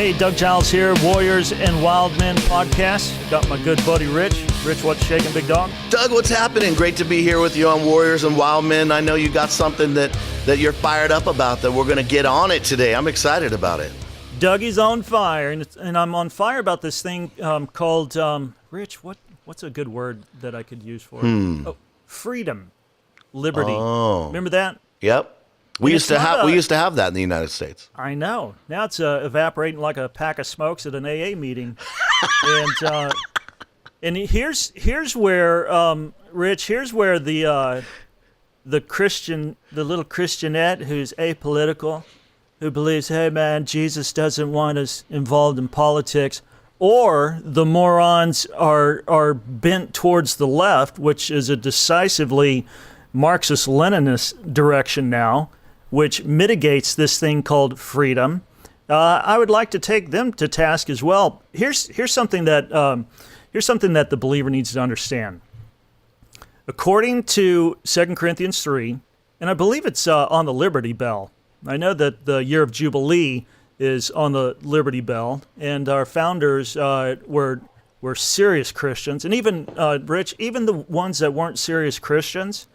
Hey, Doug Giles here, Warriors and Wildmen podcast. Got my good buddy Rich. Rich, what's shaking, big dog? Doug, what's happening? Great to be here with you on Warriors and Wildmen. I know you got something that you're fired up about that we're going to get on it today. I'm excited about it. Dougie's on fire, and I'm on fire about this thing called, Rich, what's a good word that I could use for it? Oh, freedom, liberty. Oh. Remember that? Yep. We used to have that in the United States. I know. Now it's evaporating like a pack of smokes at an AA meeting. and here's where Rich, here's where the little Christianette who's apolitical, who believes, hey man, Jesus doesn't want us involved in politics, or the morons are bent towards the left, which is a decisively Marxist-Leninist direction now, which mitigates this thing called freedom. I would like to take them to task as well. Here's something that the believer needs to understand. According to 2 Corinthians 3, and I believe it's on the Liberty Bell. I know that the year of Jubilee is on the Liberty Bell, and our founders were serious Christians, and even Rich, even the ones that weren't serious Christians,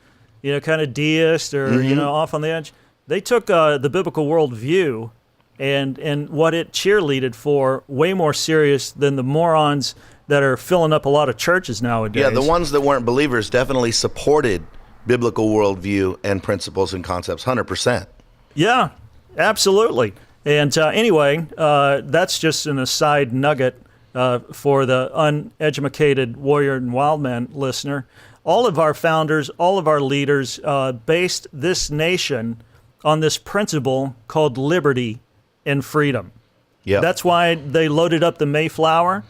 kind of deist or off on the edge. They took the biblical worldview and what it cheerleaded for way more serious than the morons that are filling up a lot of churches nowadays. Yeah, the ones that weren't believers definitely supported biblical worldview and principles and concepts, 100%. Yeah, absolutely. And anyway, that's just an aside nugget for the uneducated Warrior and Wildman listener. All of our founders, all of our leaders based this nation on this principle called liberty and freedom. Yeah, that's why they loaded up the Mayflower,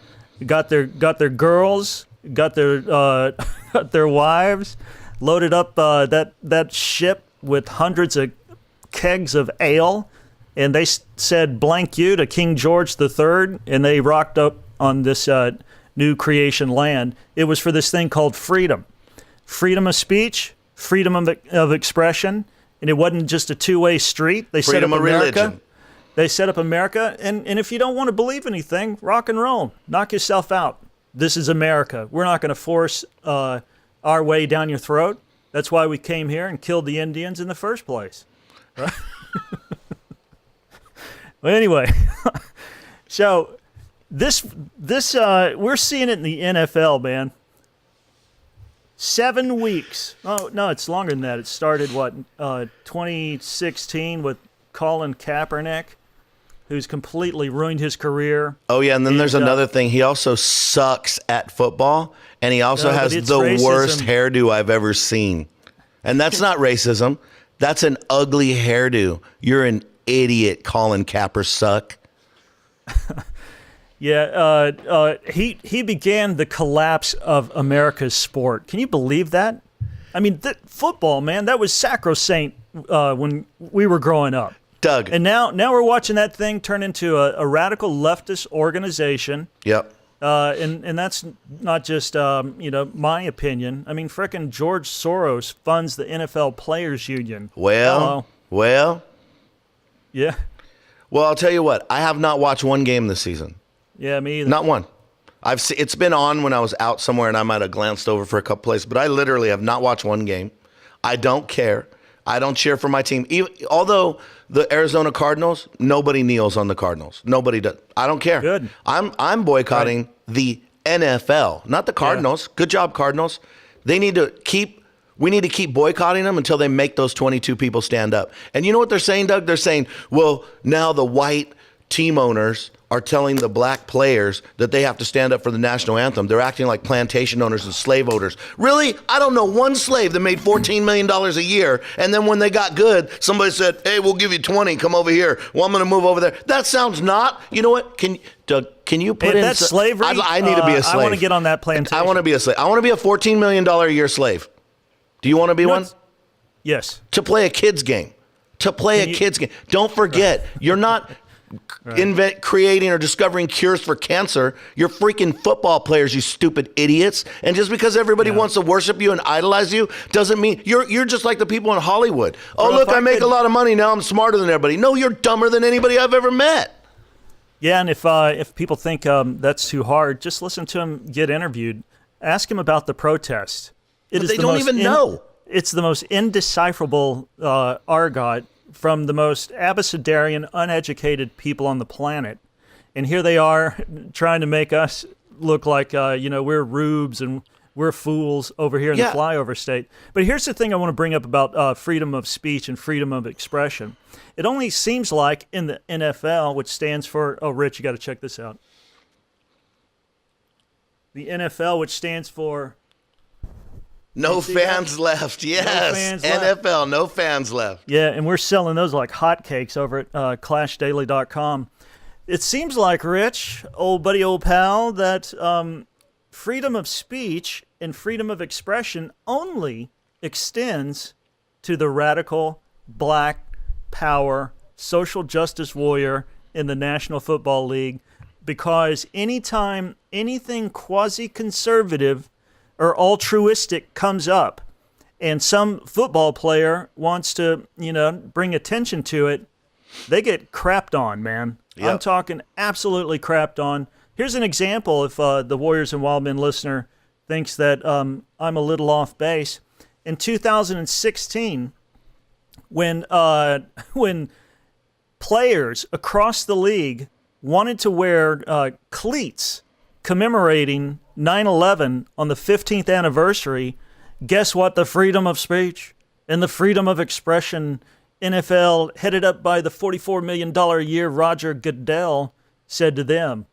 got their girls, got their wives, loaded up that ship with hundreds of kegs of ale, and they said blank you to King George III, and they rocked up on this new creation land. It was for this thing called freedom. Freedom of speech, freedom of expression, and it wasn't just a two-way street. They freedom set up of America. Religion. They set up America, and if you don't want to believe anything, rock and roll. Knock yourself out. This is America. We're not going to force our way down your throat. That's why we came here and killed the Indians in the first place. Right? Well, anyway, so this we're seeing it in the NFL, man. 7 weeks. Oh, no, it's longer than that. It started, 2016 with Colin Kaepernick, who's completely ruined his career. Oh, yeah, and then there's another thing. He also sucks at football, and he also has the worst hairdo I've ever seen. And that's not racism. That's an ugly hairdo. You're an idiot, Colin Kaepernick. Yeah, he began the collapse of America's sport. Can you believe that? I mean, football, man, that was sacrosanct when we were growing up. Doug. And now we're watching that thing turn into a radical leftist organization. Yep. And that's not just my opinion. I mean, frickin' George Soros funds the NFL Players Union. Well. Yeah. Well, I'll tell you what. I have not watched one game this season. Yeah, me either. Not one. It's been on when I was out somewhere and I might have glanced over for a couple plays, but I literally have not watched one game. I don't care. I don't cheer for my team. Although the Arizona Cardinals, nobody kneels on the Cardinals. Nobody does. I don't care. Good. I'm boycotting the NFL, not the Cardinals. Yeah. Good job, Cardinals. We need to keep boycotting them until they make those 22 people stand up. And you know what they're saying, Doug? They're saying, well, now the white team owners are telling the black players that they have to stand up for the national anthem. They're acting like plantation owners and slave owners. Really? I don't know one slave that made $14 million a year, and then when they got good, somebody said, hey, we'll give you 20, come over here. Well, I'm going to move over there. That sounds not, you know what? Doug, can you put in... That's slavery? I need to be a slave. I want to get on that plantation. I want to be a slave. I want to be a $14 million a year slave. Do you want to be one? Yes. To play a kid's game. Don't forget, you're not... creating or discovering cures for cancer. You're freaking football players, you stupid idiots. And just because everybody wants to worship you and idolize you doesn't mean you're just like the people in Hollywood. Oh, look, I make a lot of money now. I'm smarter than everybody. No, you're dumber than anybody I've ever met. Yeah, and if people think that's too hard, just listen to him get interviewed. Ask him about the protest. But they don't even know. It's the most indecipherable argot from the most abecedarian, uneducated people on the planet. And here they are trying to make us look like, we're rubes and we're fools over here in the flyover state. But here's the thing I want to bring up about freedom of speech and freedom of expression. It only seems like in the NFL, which stands for, Rich, you got to check this out. The NFL, which stands for... No fans left. Yes. No fans NFL, left. No fans left. Yeah, and we're selling those like hotcakes over at ClashDaily.com. It seems like, Rich, old buddy, old pal, that freedom of speech and freedom of expression only extends to the radical black power social justice warrior in the National Football League, because anytime anything quasi-conservative or altruistic comes up and some football player wants to, bring attention to it, they get crapped on, man. Yep. I'm talking absolutely crapped on. Here's an example if the Warriors and Wildmen listener thinks that I'm a little off base. In 2016, when players across the league wanted to wear cleats commemorating 9/11 on the 15th anniversary, guess what the freedom of speech and the freedom of expression NFL, headed up by the $44 million a year Roger Goodell, said to them?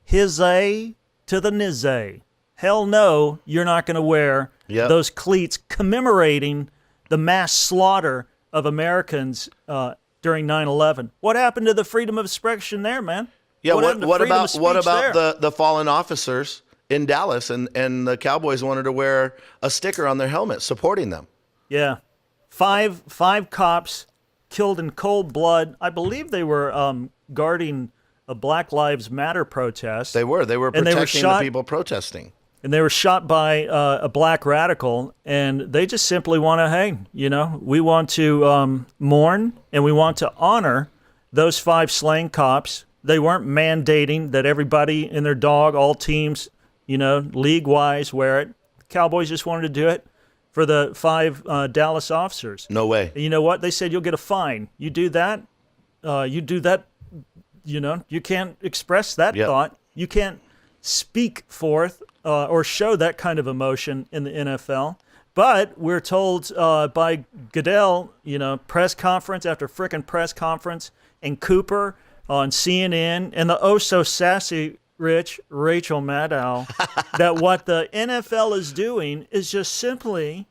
Hizay to the nizay. Hell no, you're not going to wear those cleats commemorating the mass slaughter of Americans during 9/11. What happened to the freedom of expression there, man? Yeah, what about the fallen officers in Dallas and the Cowboys wanted to wear a sticker on their helmet supporting them? Yeah. Five cops killed in cold blood. I believe they were guarding a Black Lives Matter protest. They were protecting the people protesting. And they were shot by a black radical, and they just simply want to, we want to mourn and we want to honor those 5 slain cops. They weren't mandating that everybody and their dog, all teams, league-wise wear it. The Cowboys just wanted to do it for the 5 Dallas officers. No way. And you know what? They said you'll get a fine. You do that, you can't express that thought. You can't speak forth or show that kind of emotion in the NFL. But we're told by Goodell, press conference after frickin' press conference, and Cooper on CNN, and the oh-so-sassy Rachel Maddow, that what the NFL is doing is just simply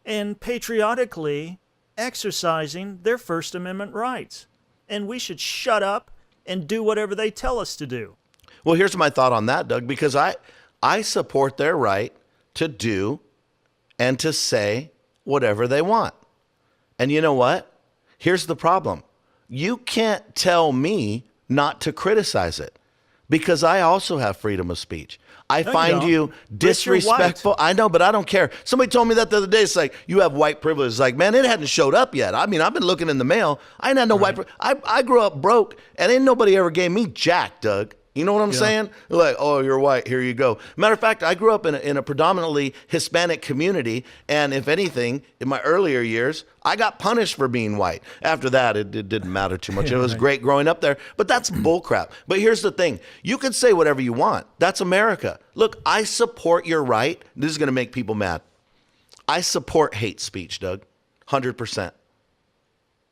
and patriotically exercising their First Amendment rights. And we should shut up and do whatever they tell us to do. Well, here's my thought on that, Doug, because I support their right to do and to say whatever they want. And you know what? Here's the problem. You can't tell me not to criticize it, because I also have freedom of speech. I find you disrespectful. I know, but I don't care. Somebody told me that the other day. It's like, you have white privilege. It's like, man, it hadn't showed up yet. I mean, I've been looking in the mail. I ain't had no white privilege. I grew up broke, and ain't nobody ever gave me jack, Doug. You know what I'm saying? Like, oh, you're white. Here you go. Matter of fact, I grew up in a predominantly Hispanic community. And if anything, in my earlier years, I got punished for being white. After that, it didn't matter too much. It was great growing up there. But that's bullcrap. But here's the thing. You can say whatever you want. That's America. Look, I support your right. This is going to make people mad. I support hate speech, Doug. 100%.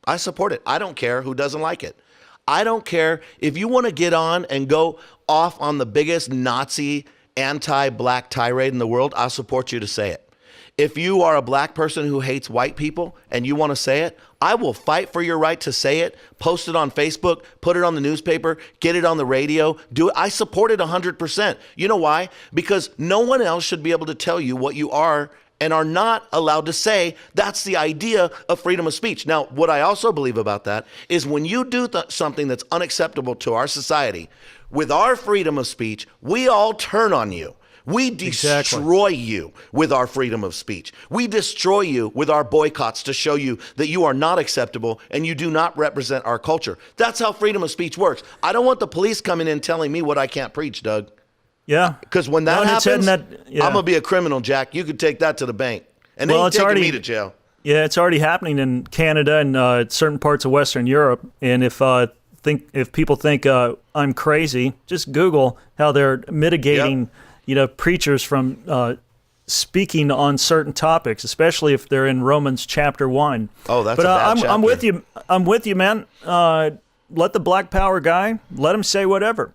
I support it. I don't care who doesn't like it. I don't care if you want to get on and go off on the biggest Nazi anti-black tirade in the world. I'll support you to say it. If you are a black person who hates white people and you want to say it, I will fight for your right to say it, post it on Facebook, put it on the newspaper, get it on the radio, do it. I support it 100%. You know why? Because no one else should be able to tell you what you are and are not allowed to say. That's the idea of freedom of speech. Now, what I also believe about that is when you do something that's unacceptable to our society, with our freedom of speech, we all turn on you. We destroy you with our freedom of speech. We destroy you with our boycotts to show you that you are not acceptable and you do not represent our culture. That's how freedom of speech works. I don't want the police coming in telling me what I can't preach, Doug. Yeah. Because when that happens, I'm going to be a criminal, Jack. You could take that to the bank. And they ain't taking me to jail. Yeah, it's already happening in Canada and certain parts of Western Europe. And if people think I'm crazy, just Google how they're mitigating preachers from speaking on certain topics, especially if they're in Romans chapter 1. Oh, that's a bad chapter. I'm with you. I'm with you, man. Let the Black Power guy, let him say whatever.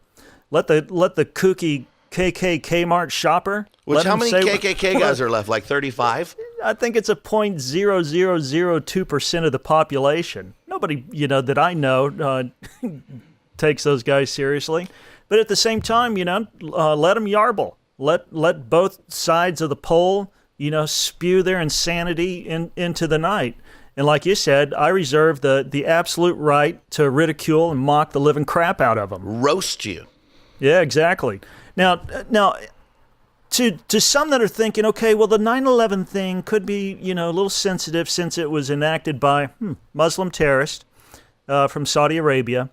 Let the kooky KKK Mart shopper. Which, how many KKK guys are left? Like 35? I think it's a 0.0002% of the population. Nobody, that I know takes those guys seriously. But at the same time, let them yarble. Let both sides of the pole, spew their insanity into the night. And like you said, I reserve the absolute right to ridicule and mock the living crap out of them. Roast you. Yeah, exactly. Now, to some that are thinking, okay, well, the 9/11 thing could be, a little sensitive since it was enacted by Muslim terrorists from Saudi Arabia.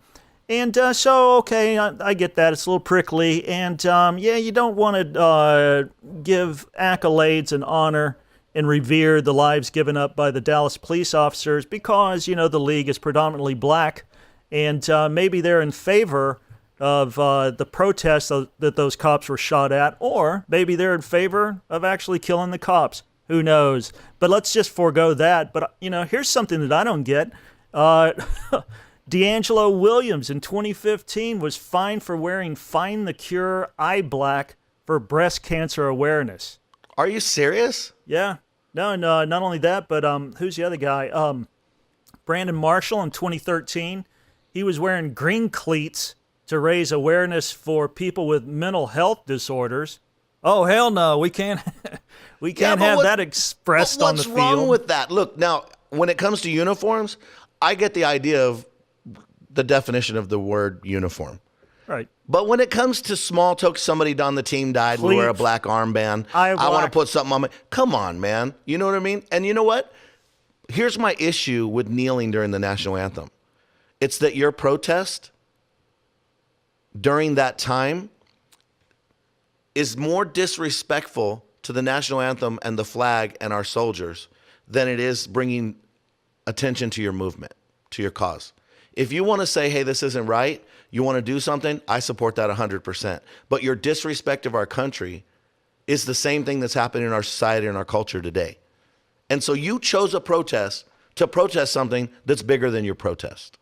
And so, okay, I get that. It's a little prickly. And, you don't want to give accolades and honor and revere the lives given up by the Dallas police officers because, the league is predominantly black. And maybe they're in favor of the protests that those cops were shot at, or maybe they're in favor of actually killing the cops. Who knows? But let's just forego that. But, here's something that I don't get. D'Angelo Williams in 2015 was fined for wearing Find the Cure eye black for breast cancer awareness. Are you serious? Yeah. No, not only that, but who's the other guy? Brandon Marshall in 2013. He was wearing green cleats to raise awareness for people with mental health disorders. Oh, hell no. We can't have that expressed on the field. What's wrong with that? Look, now, when it comes to uniforms, I get the idea of the definition of the word uniform. Right. But when it comes to small talk, somebody on the team died, we wear a black armband. I want to put something on my... Come on, man. You know what I mean? And you know what? Here's my issue with kneeling during the national anthem. It's that your protest during that time is more disrespectful to the national anthem and the flag and our soldiers than it is bringing attention to your movement, to your cause. If you want to say, hey, this isn't right, you want to do something, I support that 100%. But your disrespect of our country is the same thing that's happening in our society and our culture today. And so you chose a protest to protest something that's bigger than your protest.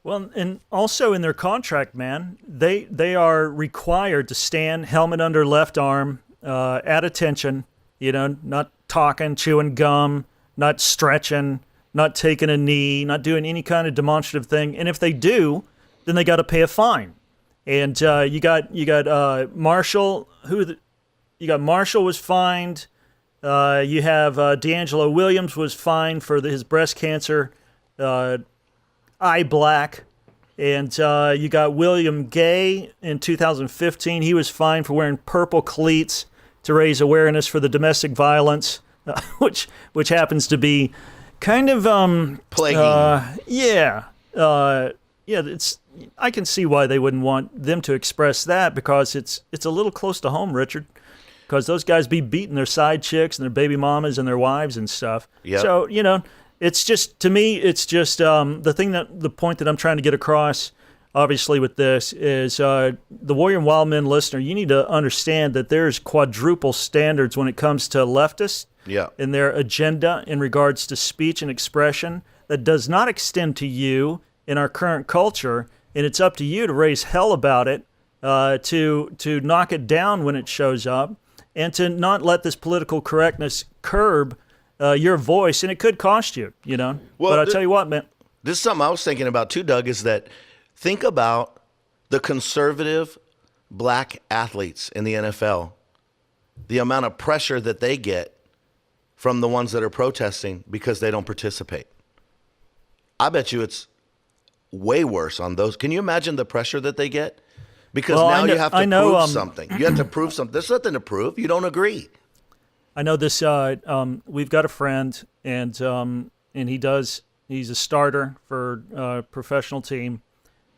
Well, and also in their contract, man, they are required to stand helmet under left arm, at attention, not talking, chewing gum, not stretching, not taking a knee, not doing any kind of demonstrative thing. And if they do, then they got to pay a fine. And you got Marshall, you got Marshall was fined. You have D'Angelo Williams was fined for his breast cancer eye black. And you got William Gay in 2015. He was fined for wearing purple cleats to raise awareness for the domestic violence, which happens to be kind of plaguing. It's. I can see why they wouldn't want them to express that because it's a little close to home, Richard. Because those guys be beating their side chicks and their baby mamas and their wives and stuff. Yep. So it's just, to me, it's just the point that I'm trying to get across, obviously, with this is the Warrior and Wildmen listener, you need to understand that there's quadruple standards when it comes to leftists and their agenda in regards to speech and expression that does not extend to you in our current culture, and it's up to you to raise hell about it, to knock it down when it shows up, and to not let this political correctness curb your voice, and it could cost you, Well, but I'll tell you what, man. This is something I was thinking about too, Doug, is that think about the conservative black athletes in the NFL, the amount of pressure that they get from the ones that are protesting because they don't participate. I bet you it's way worse on those. Can you imagine the pressure that they get? Because Well, now you have to I know, prove something. You have to prove something. There's nothing to prove. You don't agree. I know this. We've got a friend, and he's a starter for a professional team,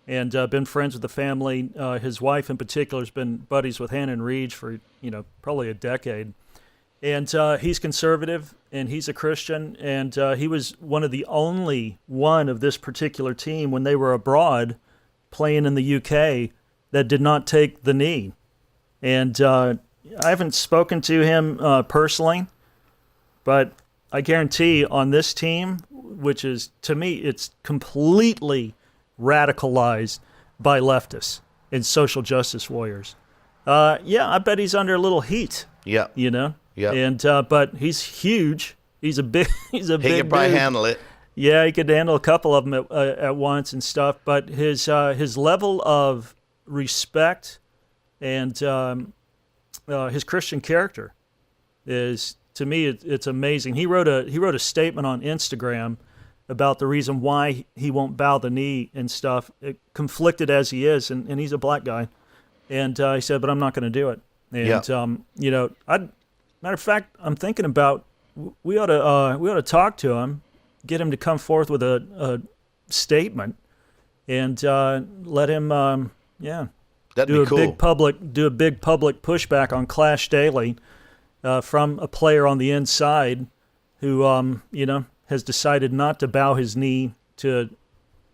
and been friends with the family. His wife, in particular, has been buddies with Hannah and Reed for probably a decade. And he's conservative, and he's a Christian, and he was one of the only one of this particular team when they were abroad playing in the UK that did not take the knee. And I haven't spoken to him personally, but I guarantee on this team, which is, to me, it's completely radicalized by leftists and social justice warriors. I bet he's under a little heat. Yeah. Yeah. And but he's huge. He's a big. He could probably dude. handle it. Yeah, he could handle a couple of them at once and stuff. But his level of respect and his Christian character is, to me, it's amazing. He wrote a statement on Instagram about the reason why he won't bow the knee and stuff, conflicted as he is, and he's a black guy. And he said, but I'm not going to do it. And matter of fact, I'm thinking about we ought to talk to him, get him to come forth with a statement, and let him That'd do be cool. a big public pushback on Clash Daily from a player on the inside who has decided not to bow his knee to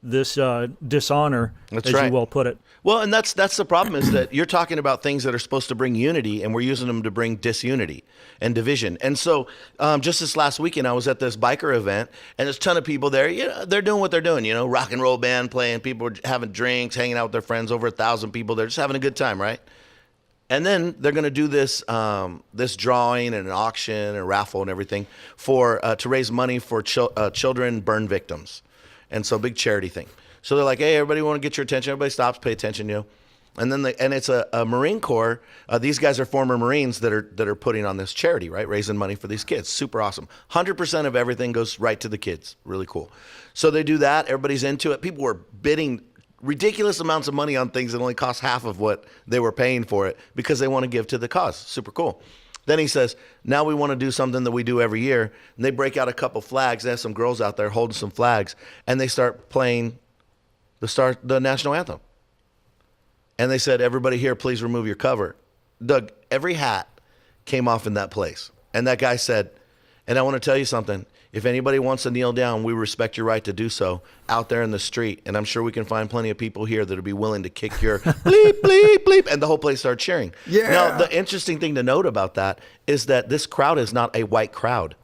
this dishonor, as you well put it. Well, and that's the problem, is that you're talking about things that are supposed to bring unity, and we're using them to bring disunity and division. And so just this last weekend, I was at this biker event, and there's a ton of people there. They're doing what they're doing, rock and roll band playing, people are having drinks, hanging out with their friends, over 1,000 people. They're just having a good time, right? And then they're going to do this this drawing and an auction and a raffle and everything to raise money for children burn victims. And so big charity thing. So they're like, hey, everybody want to get your attention. Everybody stops, pay attention, And then it's a Marine Corps. These guys are former Marines that are putting on this charity, right? Raising money for these kids. Super awesome. 100% of everything goes right to the kids. Really cool. So they do that. Everybody's into it. People were bidding ridiculous amounts of money on things that only cost half of what they were paying for it because they want to give to the cause. Super cool. Then he says, now we want to do something that we do every year. And they break out a couple flags. They have some girls out there holding some flags. And they start playing the national anthem. And they said, everybody here, please remove your cover. Doug, every hat came off in that place. And that guy said, and I want to tell you something. If anybody wants to kneel down, we respect your right to do so out there in the street. And I'm sure we can find plenty of people here that would be willing to kick your bleep, bleep, bleep. And the whole place started cheering. Yeah. Now, the interesting thing to note about that is that this crowd is not a white crowd.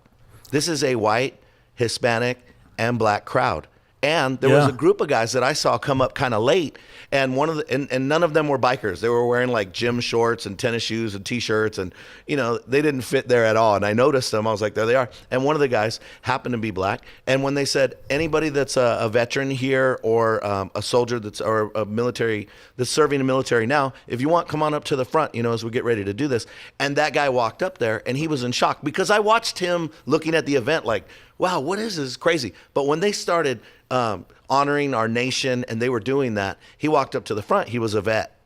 This is a white, Hispanic, and black crowd. And there was a group of guys that I saw come up kind of late, and and none of them were bikers. They were wearing like gym shorts and tennis shoes and T-shirts, and they didn't fit there at all. And I noticed them. I was like, there they are. And one of the guys happened to be black. And when they said anybody that's a veteran here or a soldier or a military that's serving the military now, if you want, come on up to the front. As we get ready to do this. And that guy walked up there, and he was in shock because I watched him looking at the event like, wow, what is this? Crazy. But when they started honoring our nation and they were doing that, he walked up to the front. He was a vet.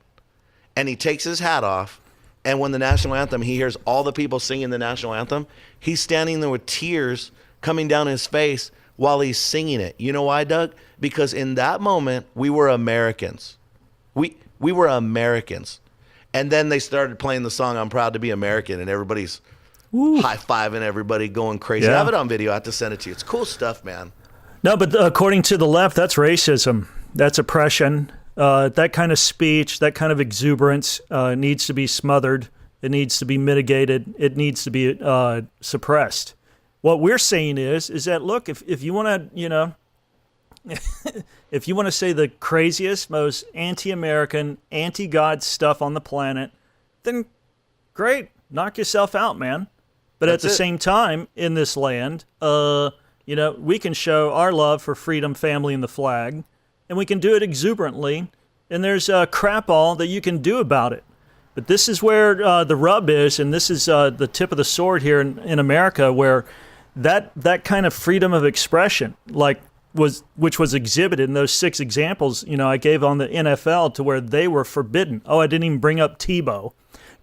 And he takes his hat off. And when the national anthem, he hears all the people singing the national anthem. He's standing there with tears coming down his face while he's singing it. You know why, Doug? Because in that moment, we were Americans. We were Americans. And then they started playing the song, I'm Proud to Be American, and everybody's high-fiving everybody, going crazy. I have it on video. I have to send it to you. It's cool stuff, man. No, but according to the left, that's racism. That's oppression. That kind of speech, that kind of exuberance needs to be smothered. It needs to be mitigated. It needs to be suppressed. What we're saying is that, look, if you want to, if you want to say the craziest, most anti-American, anti-God stuff on the planet, then great, knock yourself out, man. But at the same time, in this land, we can show our love for freedom, family, and the flag, and we can do it exuberantly, and there's crap all that you can do about it. But this is where the rub is, and this is the tip of the sword here in America, where that kind of freedom of expression, like which was exhibited in those 6 examples, I gave on the NFL to where they were forbidden. Oh, I didn't even bring up Tebow.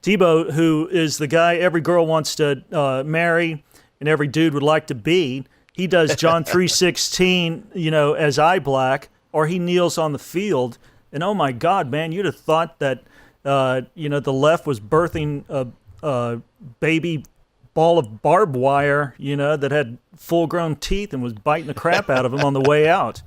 Tebow, who is the guy every girl wants to marry and every dude would like to be. He does John 3:16, as eye black, or he kneels on the field. And oh my God, man, you'd have thought that, the left was birthing a baby ball of barbed wire, that had full-grown teeth and was biting the crap out of him on the way out.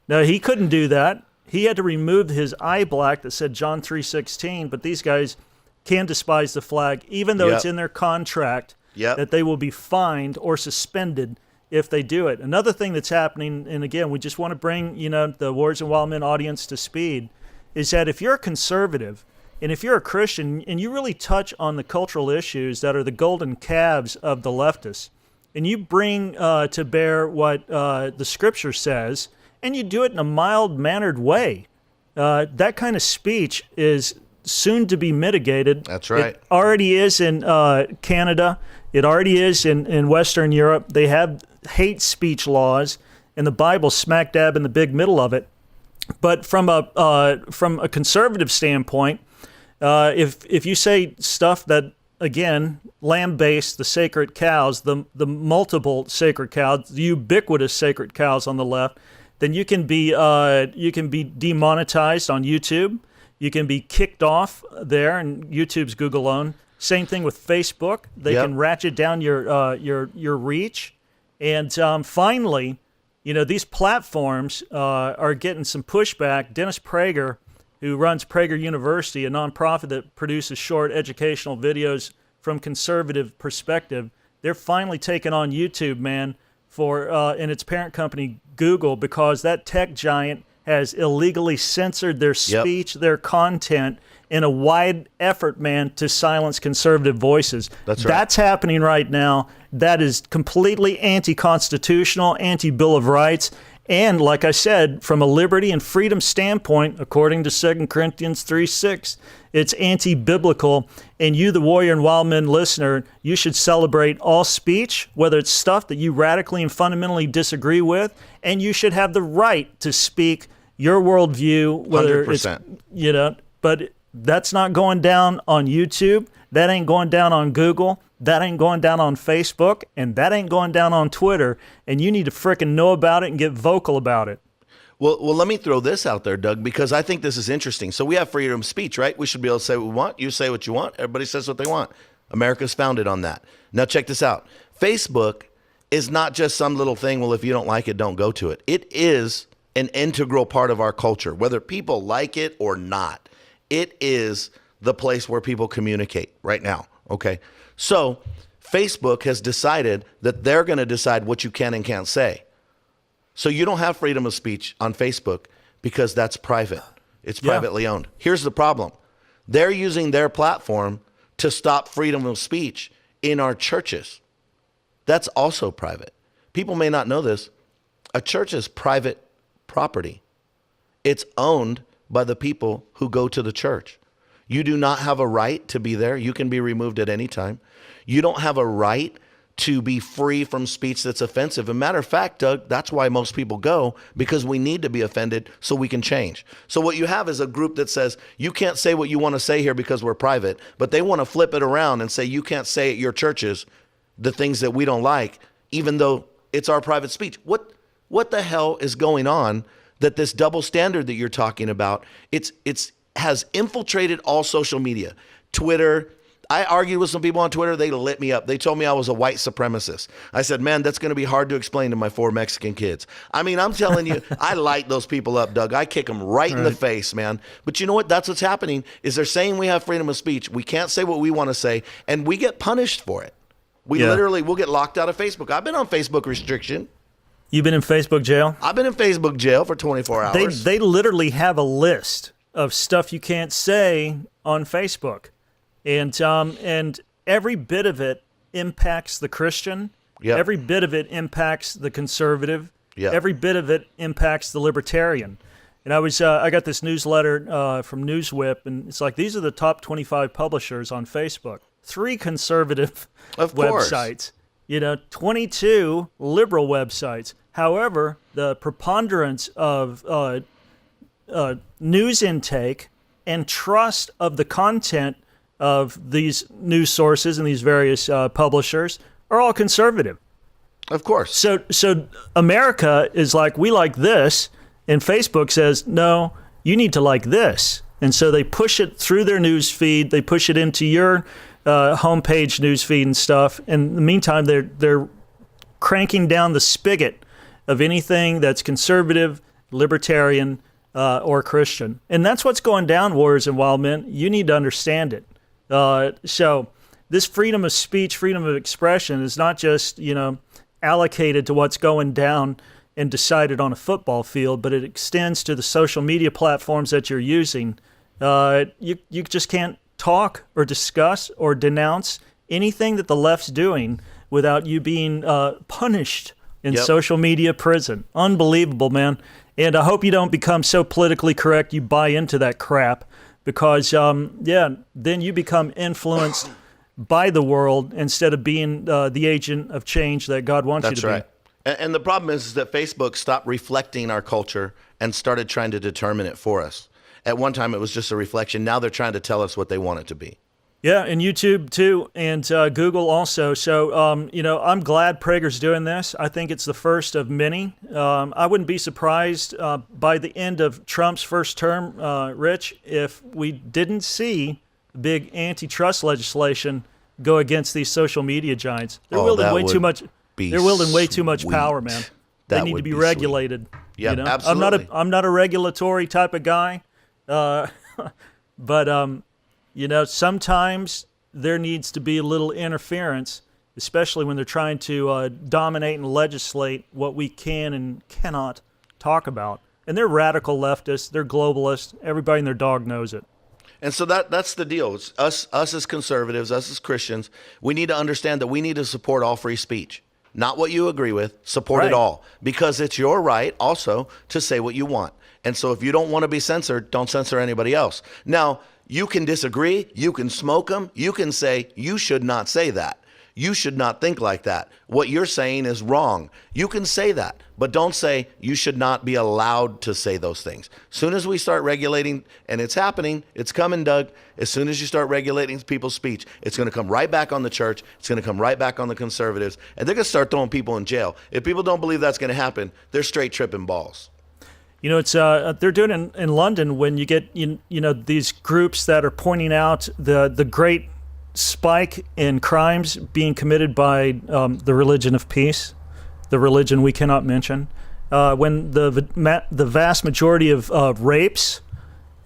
Now, he couldn't do that. He had to remove his eye black that said John 3:16, but these guys can despise the flag, even though it's in their contract that they will be fined or suspended if they do it. Another thing that's happening, and again, we just want to bring, the Warriors and Wildmen audience to speed, is that if you're a conservative and if you're a Christian and you really touch on the cultural issues that are the golden calves of the leftists, and you bring to bear what the Scripture says, and you do it in a mild-mannered way, that kind of speech is soon to be mitigated. That's right. It already is in Canada. It already is in Western Europe. They have hate speech laws, and the Bible's smack dab in the big middle of it. But from a conservative standpoint, if you say stuff that, again, lambaste the sacred cows, the multiple sacred cows, the ubiquitous sacred cows on the left, then you can be demonetized on YouTube. You can be kicked off there, and YouTube's Google owned. Same thing with Facebook. They can ratchet down your reach. And finally, these platforms are getting some pushback. Dennis Prager, who runs Prager University, a nonprofit that produces short educational videos from conservative perspective, they're finally taking on YouTube, man, and its parent company, Google, because that tech giant has illegally censored their speech, their content, in a wide effort, man, to silence conservative voices. That's right. That's happening right now. That is completely anti-constitutional, anti-Bill of Rights. And like I said, from a liberty and freedom standpoint, according to 2 Corinthians 3:6, it's anti-biblical. And you, the Warrior and Wildmen listener, you should celebrate all speech, whether it's stuff that you radically and fundamentally disagree with, and you should have the right to speak your worldview, whether 100%. it's, but that's not going down on YouTube. That ain't going down on Google. That ain't going down on Facebook. And that ain't going down on Twitter. And you need to frickin' know about it and get vocal about it. Well, let me throw this out there, Doug, because I think this is interesting. So we have freedom of speech, right? We should be able to say what we want. You say what you want. Everybody says what they want. America's founded on that. Now check this out. Facebook is not just some little thing, well, if you don't like it, don't go to it. It is an integral part of our culture, whether people like it or not. It is the place where people communicate right now, okay? So Facebook has decided that they're going to decide what you can and can't say. So you don't have freedom of speech on Facebook because that's private. It's privately owned. Here's the problem. They're using their platform to stop freedom of speech in our churches. That's also private. People may not know this. A church is private property. It's owned by the people who go to the church. You do not have a right to be there. You can be removed at any time. You don't have a right to be free from speech that's offensive. As a matter of fact, Doug, that's why most people go, because we need to be offended so we can change. So what you have is a group that says, you can't say what you want to say here because we're private, but they want to flip it around and say, you can't say at your churches the things that we don't like, even though it's our private speech. What the hell is going on that this double standard that you're talking about, it's has infiltrated all social media. Twitter, I argued with some people on Twitter, they lit me up. They told me I was a white supremacist. I said, man, that's going to be hard to explain to my 4 Mexican kids. I mean, I'm telling you, I light those people up, Doug. I kick them right in the face, man. But you know what? That's what's happening is they're saying we have freedom of speech. We can't say what we want to say, and we get punished for it. We'll get locked out of Facebook. I've been on Facebook restriction. You've been in Facebook jail? I've been in Facebook jail for 24 hours. They literally have a list of stuff you can't say on Facebook. And every bit of it impacts the Christian. Yep. Every bit of it impacts the conservative. Yep. Every bit of it impacts the libertarian. And I got this newsletter from Newswhip, and it's like, these are the top 25 publishers on Facebook. 3 conservative websites. 22 liberal websites, However, the preponderance of news intake and trust of the content of these news sources and these various publishers are all conservative. Of course. So America is like, we like this, and Facebook says, no, you need to like this. And so they push it through their news feed. They push it into your homepage news feed and stuff. And in the meantime, they're cranking down the spigot of anything that's conservative, libertarian, or Christian. And that's what's going down, Warriors and Wildmen. You need to understand it. So this freedom of speech, freedom of expression is not just, allocated to what's going down and decided on a football field, but it extends to the social media platforms that you're using. You just can't talk or discuss or denounce anything that the left's doing without you being punished in social media prison. Unbelievable, man. And I hope you don't become so politically correct you buy into that crap, because, then you become influenced by the world instead of being the agent of change that God wants you to be. That's right. And the problem is that Facebook stopped reflecting our culture and started trying to determine it for us. At one time, it was just a reflection. Now they're trying to tell us what they want it to be. Yeah, and YouTube too, and Google also. So, I'm glad Prager's doing this. I think it's the first of many. I wouldn't be surprised by the end of Trump's first term, Rich, if we didn't see big antitrust legislation go against these social media giants. They're wielding way too much. They're wielding way too much power, man. They need to be regulated. Yeah, absolutely. I'm not a regulatory type of guy, but sometimes there needs to be a little interference, especially when they're trying to dominate and legislate what we can and cannot talk about. And they're radical leftists. They're globalists. Everybody and their dog knows it. And so that's the deal. It's us as conservatives, us as Christians, we need to understand that we need to support all free speech. Not what you agree with, support it all. Because it's your right also to say what you want. And so if you don't want to be censored, don't censor anybody else. Now, you can disagree, you can smoke them, you can say, you should not say that. You should not think like that. What you're saying is wrong. You can say that, but don't say you should not be allowed to say those things. As soon as we start regulating, and it's happening, it's coming, Doug. As soon as you start regulating people's speech, it's going to come right back on the church. It's going to come right back on the conservatives, and they're going to start throwing people in jail. If people don't believe that's going to happen, they're straight tripping balls. It's they're doing it in London when you get these groups that are pointing out the great spike in crimes being committed by the religion of peace, the religion we cannot mention, when the vast majority of rapes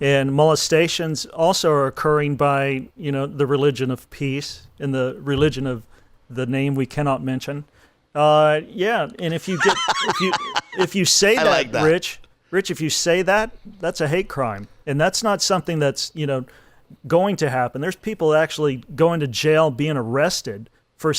and molestations also are occurring by the religion of peace and the religion of the name we cannot mention. And if you say that, like that, Rich, if you say that, that's a hate crime, and that's not something that's going to happen. There's people actually going to jail, being arrested for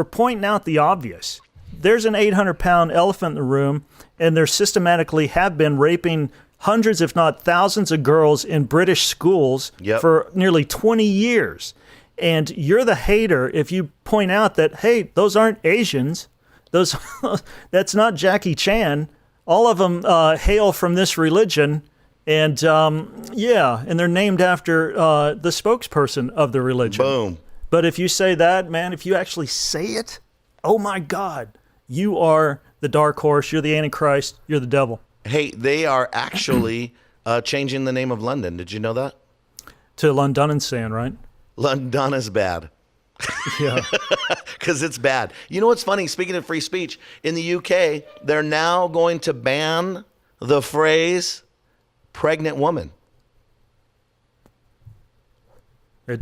pointing out the obvious. There's an 800-pound elephant in the room, and there systematically have been raping hundreds, if not thousands, of girls in British schools for nearly 20 years. And you're the hater if you point out that, hey, those aren't Asians. That's not Jackie Chan. All of them hail from this religion, and and they're named after the spokesperson of the religion. Boom. But if you say that, man, if you actually say it, oh my God, you are the dark horse, you're the Antichrist, you're the devil. Hey, they are actually changing the name of London. Did you know that? To Londonisan, right? London is bad. Yeah. Because it's bad. You know what's funny? Speaking of free speech, in the UK, they're now going to ban the phrase pregnant woman.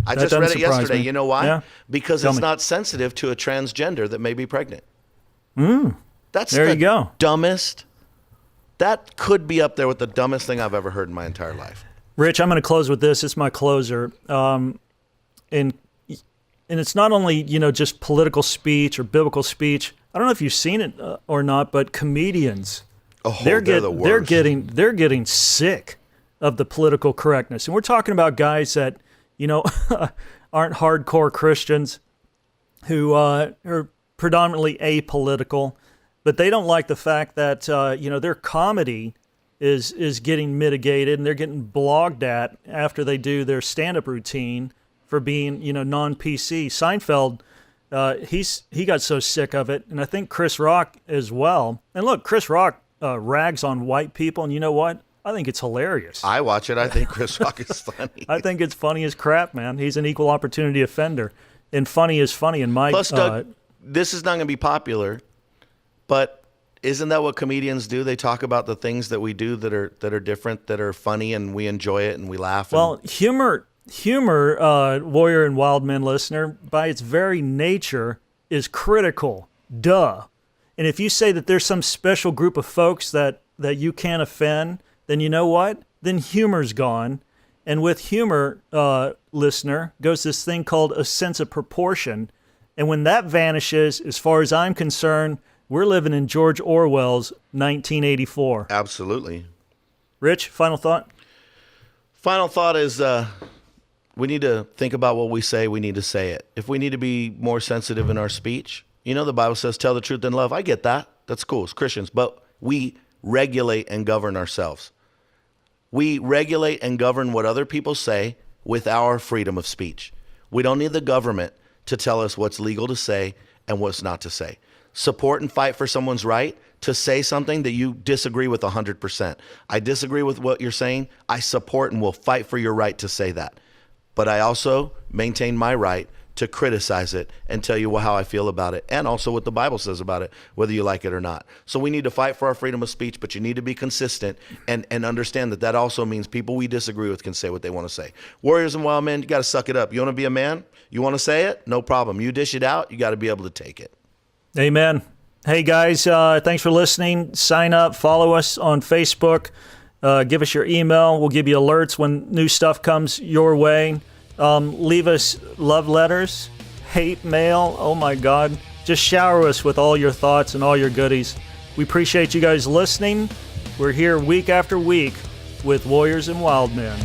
I just read it yesterday. You know why? Yeah. Because it's not sensitive to a transgender that may be pregnant. That's there you go. Dumbest. That could be up there with the dumbest thing I've ever heard in my entire life. Rich, I'm going to close with this. It's my closer. And it's not only, just political speech or biblical speech. I don't know if you've seen it or not, but comedians, they're the worst. They're getting sick of the political correctness. And we're talking about guys that, aren't hardcore Christians who are predominantly apolitical. but they don't like the fact that their comedy is getting mitigated and they're getting blogged at after they do their stand-up routine for being non-PC. Seinfeld, he got so sick of it, and I think Chris Rock as well. And look, Chris Rock rags on white people, and you know what? I think it's hilarious. I watch it. I think Chris Rock is funny. I think it's funny as crap, man. He's an equal opportunity offender, and funny is funny. And Mike, plus, Doug, this is not going to be popular, but isn't that what comedians do? They talk about the things that we do that are different, that are funny, and we enjoy it and we laugh. Well, humor, Warrior and Wildmen listener, by its very nature, is critical. Duh. And if you say that there's some special group of folks that you can't offend, then you know what? Then humor's gone. And with humor, listener, goes this thing called a sense of proportion. And when that vanishes, as far as I'm concerned, we're living in George Orwell's 1984. Absolutely. Rich, final thought? Final thought is we need to think about what we say. We need to say it. If we need to be more sensitive in our speech, the Bible says tell the truth in love. I get that. That's cool as Christians. But we regulate and govern ourselves. We regulate and govern what other people say with our freedom of speech. We don't need the government to tell us what's legal to say and what's not to say. Support and fight for someone's right to say something that you disagree with 100%. I disagree with what you're saying. I support and will fight for your right to say that. But I also maintain my right to criticize it and tell you how I feel about it, and also what the Bible says about it, whether you like it or not. So we need to fight for our freedom of speech, but you need to be consistent and understand that also means people we disagree with can say what they want to say. Warriors and wild men, you got to suck it up. You want to be a man? You want to say it? No problem. You dish it out. You got to be able to take it. Amen. Hey, guys, thanks for listening. Sign up. Follow us on Facebook. Give us your email. We'll give you alerts when new stuff comes your way. Leave us love letters, hate mail. Oh, my God. Just shower us with all your thoughts and all your goodies. We appreciate you guys listening. We're here week after week with Warriors and Wild Men.